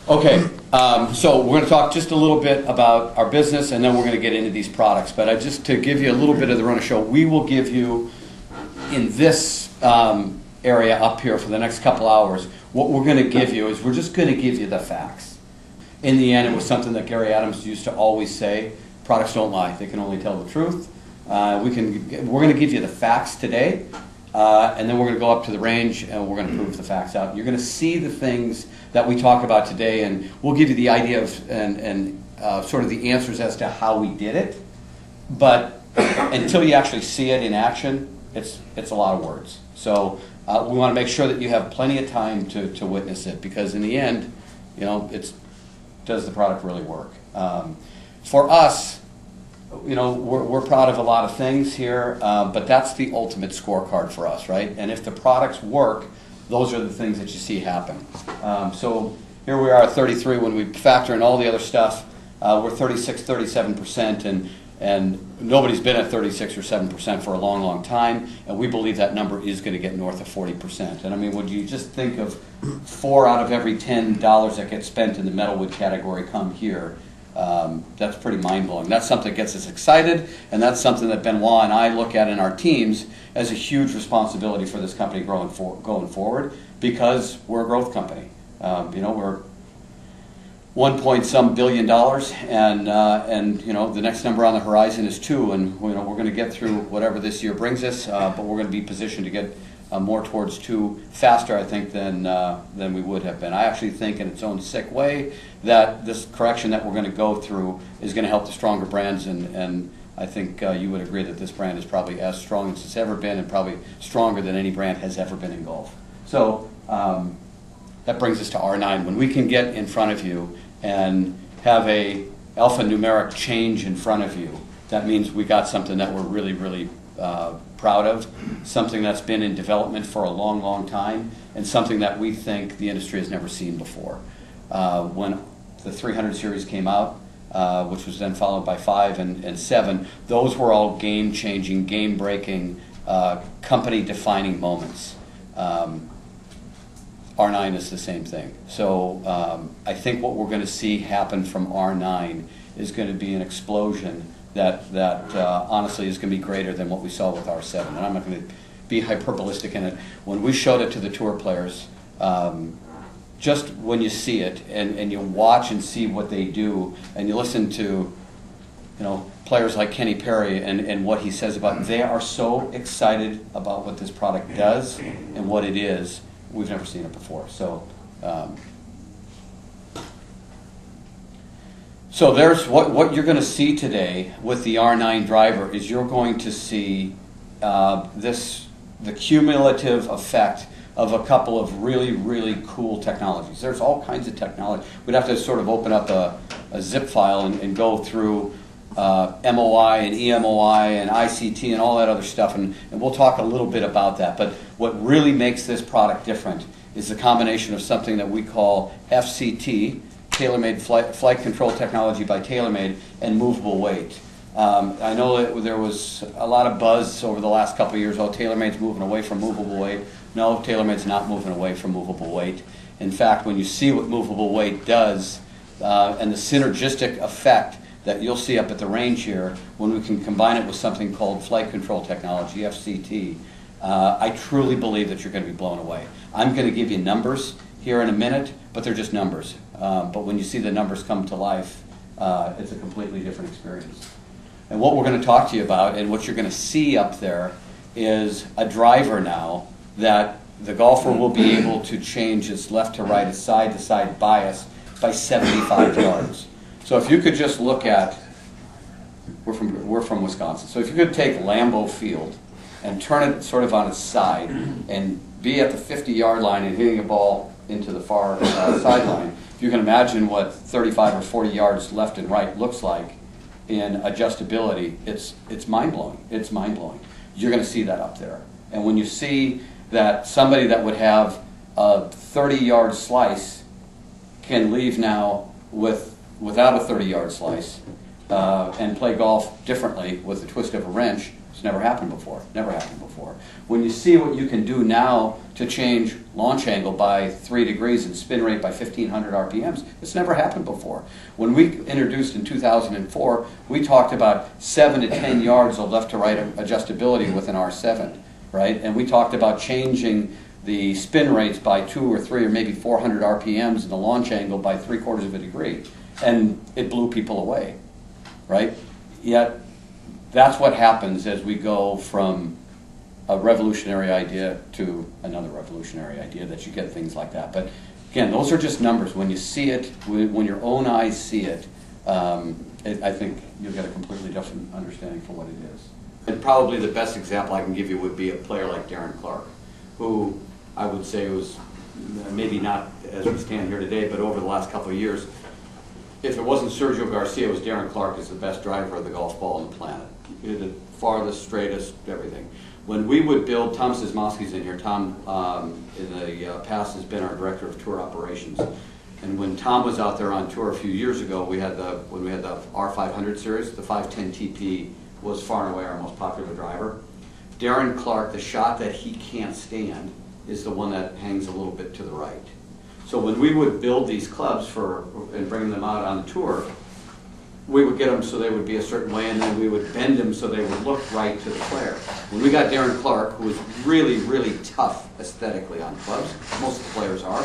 Okay, so we're going to talk just a little bit about our business, and then we're going to get into these products. But just to give you a little bit of the run of show, we will give you, in this area up here for the next couple hours, what we're going to give you is we're just going to give you the facts. In the end, it was something that Gary Adams used to always say, products don't lie, they can only tell the truth. We're going to give you the facts today, and then we're going to go up to the range and we're going to prove the facts out. You're going to see the things that we talk about today, and we'll give you the idea of and sort of the answers as to how we did it. But until you actually see it in action, it's a lot of words. So we want to make sure that you have plenty of time to witness it, because in the end, does the product really work? For us, we're proud of a lot of things here, but that's the ultimate scorecard for us, right? And if the products work, those are the things that you see happen. So here we are at 33. When we factor in all the other stuff, we're 36, 37%, and nobody's been at 36 or 7% for a long, long time, and we believe that number is going to get north of 40%. And I mean, when you just think of 4 out of every $10 that gets spent in the metalwood category come here, that's pretty mind-blowing. That's something that gets us excited, and that's something that Benoit and I look at in our teams as a huge responsibility for this company going forward, because we're a growth company. We're $1 billion, and the next number on the horizon is 2, and we're going to get through whatever this year brings us, but we're going to be positioned to get more towards 2 faster, I think, than we would have been. I actually think, in its own sick way, that this correction that we're going to go through is going to help the stronger brands, and I think you would agree that this brand is probably as strong as it's ever been, and probably stronger than any brand has ever been in golf. So that brings us to R9. When we can get in front of you and have a alphanumeric change in front of you, that means we got something that we're really, really proud of, something that's been in development for a long, long time, and something that we think the industry has never seen before. When the 300 series came out, which was then followed by 5 and 7, those were all game-changing, game-breaking, company-defining moments. R9 is the same thing. So I think what we're going to see happen from R9 is going to be an explosion that honestly is going to be greater than what we saw with R7. And I'm not going to be hyperbolistic in it. When we showed it to the tour players, just when you see it and you watch and see what they do, and you listen to players like Kenny Perry and what he says about it, they are so excited about what this product does and what it is. We've never seen it before. So there's what you're going to see today with the R9 driver is you're going to see the cumulative effect of a couple of really, really cool technologies. There's all kinds of technology. We'd have to sort of open up a zip file and go through MOI and EMOI and ICT and all that other stuff, and we'll talk a little bit about that. But what really makes this product different is the combination of something that we call FCT, TaylorMade Flight Control Technology by TaylorMade, and movable weight. I know that there was a lot of buzz over the last couple of years, TaylorMade's moving away from movable weight. No, TaylorMade's not moving away from movable weight. In fact, when you see what movable weight does and the synergistic effect that you'll see up at the range here when we can combine it with something called Flight Control Technology, FCT, I truly believe that you're going to be blown away. I'm going to give you numbers here in a minute, but they're just numbers. But when you see the numbers come to life, it's a completely different experience. And what we're going to talk to you about and what you're going to see up there is a driver now that the golfer will be able to change its left to right, its side to side bias by 75 yards. So if you could just look at, we're from Wisconsin, so if you could take Lambeau Field and turn it sort of on its side and be at the 50-yard line and hitting a ball into the far sideline, if you can imagine what 35 or 40 yards left and right looks like in adjustability, it's mind-blowing. It's mind-blowing. You're going to see that up there. And when you see that somebody that would have a 30-yard slice can leave now without a 30-yard slice and play golf differently with the twist of a wrench, It's never happened before. Never happened before. When you see what you can do now to change launch angle by 3 degrees and spin rate by 1,500 RPMs, it's never happened before. When we introduced in 2004, we talked about 7 to 10 yards of left to right adjustability with an R7, right? And we talked about changing the spin rates by 2 or 3 or maybe 400 RPMs and the launch angle by 3/4 of a degree. And it blew people away, right? Yet, that's what happens as we go from a revolutionary idea to another revolutionary idea, that you get things like that. But again, those are just numbers. When you see it, when your own eyes see it, I think you'll get a completely different understanding for what it is. And probably the best example I can give you would be a player like Darren Clark, who I would say was maybe not as we stand here today, but over the last couple of years, if it wasn't Sergio Garcia, it was Darren Clark is the best driver of the golf ball on the planet. He did the farthest, straightest, everything. When we would build, Tom Sismowski's in here. Tom, in the past, has been our director of tour operations. And when Tom was out there on tour a few years ago, when we had the R500 series, the 510 TP was far and away our most popular driver. Darren Clark, the shot that he can't stand is the one that hangs a little bit to the right. So when we would build these clubs and bring them out on the tour, we would get them so they would be a certain way, and then we would bend them so they would look right to the player. When we got Darren Clark, who was really, really tough aesthetically on clubs, most of the players are,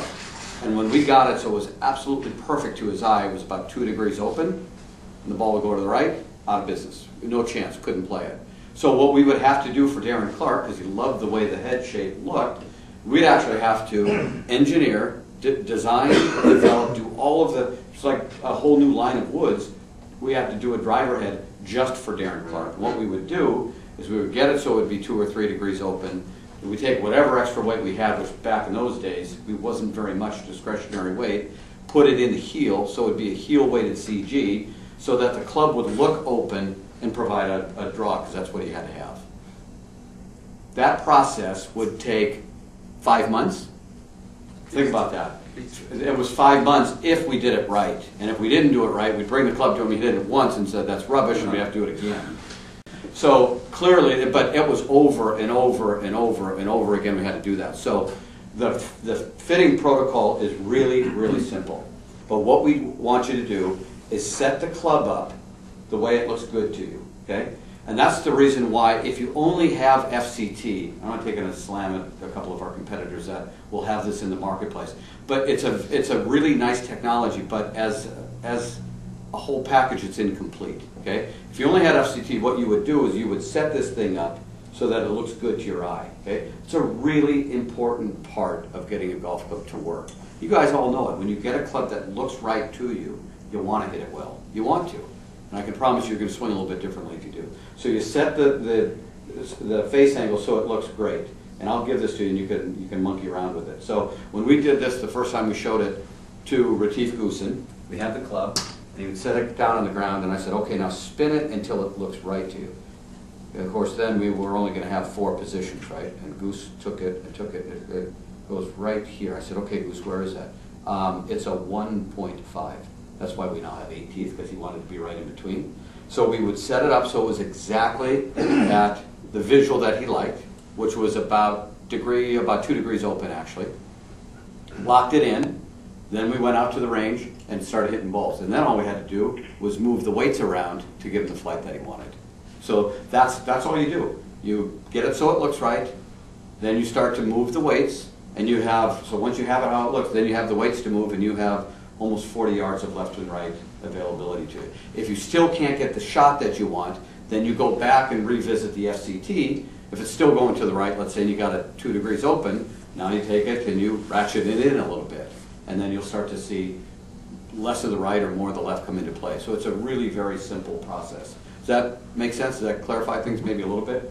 and when we got it so it was absolutely perfect to his eye, it was about 2 degrees open, and the ball would go to the right, out of business. No chance, couldn't play it. So what we would have to do for Darren Clark, because he loved the way the head shape looked, we'd actually have to engineer, design, develop, do all of the, it's like a whole new line of woods. We have to do a driver head just for Darren Clark. And what we would do is we would get it so it would be 2 or 3 degrees open. We take whatever extra weight we had, which back in those days, it wasn't very much discretionary weight, put it in the heel, so it would be a heel-weighted CG, so that the club would look open and provide a draw, because that's what he had to have. That process would take 5 months. Think about that. It was 5 months if we did it right. And if we didn't do it right, we'd bring the club to him, he did it once and said, that's rubbish, and we have to do it again. So clearly, but it was over and over and over and over again we had to do that. So the fitting protocol is really, really simple. But what we want you to do is set the club up the way it looks good to you, okay? And that's the reason why, if you only have FCT, I'm not taking a slam at a couple of our competitors that will have this in the marketplace, but it's a really nice technology, but as a whole package, it's incomplete, okay? If you only had FCT, what you would do is you would set this thing up so that it looks good to your eye, okay? It's a really important part of getting a golf club to work. You guys all know it. When you get a club that looks right to you, you'll want to hit it well. You want to. And I can promise you're going to swing a little bit differently if you do. So you set the face angle so it looks great. And I'll give this to you and you can monkey around with it. So when we did this, the first time we showed it to Retief Goosen, we had the club, and he would set it down on the ground, and I said, okay, now spin it until it looks right to you. And of course, then we were only going to have 4 positions, right? And Goose took it and took it, and it goes right here. I said, okay, Goose, where is that? It's a 1.5. That's why we now have 8 teeth, because he wanted to be right in between. So we would set it up so it was exactly at the visual that he liked, which was about 2 degrees open, actually. Locked it in. Then we went out to the range and started hitting balls. And then all we had to do was move the weights around to give him the flight that he wanted. So that's all you do. You get it so it looks right. Then you start to move the weights. And you have, so once you have it how it looks, then you have the weights to move, and you have almost 40 yards of left and right availability to it. If you still can't get the shot that you want, then you go back and revisit the FCT. If it's still going to the right, let's say you got it 2 degrees open, now you take it and you ratchet it in a little bit. And then you'll start to see less of the right or more of the left come into play. So it's a really very simple process. Does that make sense? Does that clarify things maybe a little bit?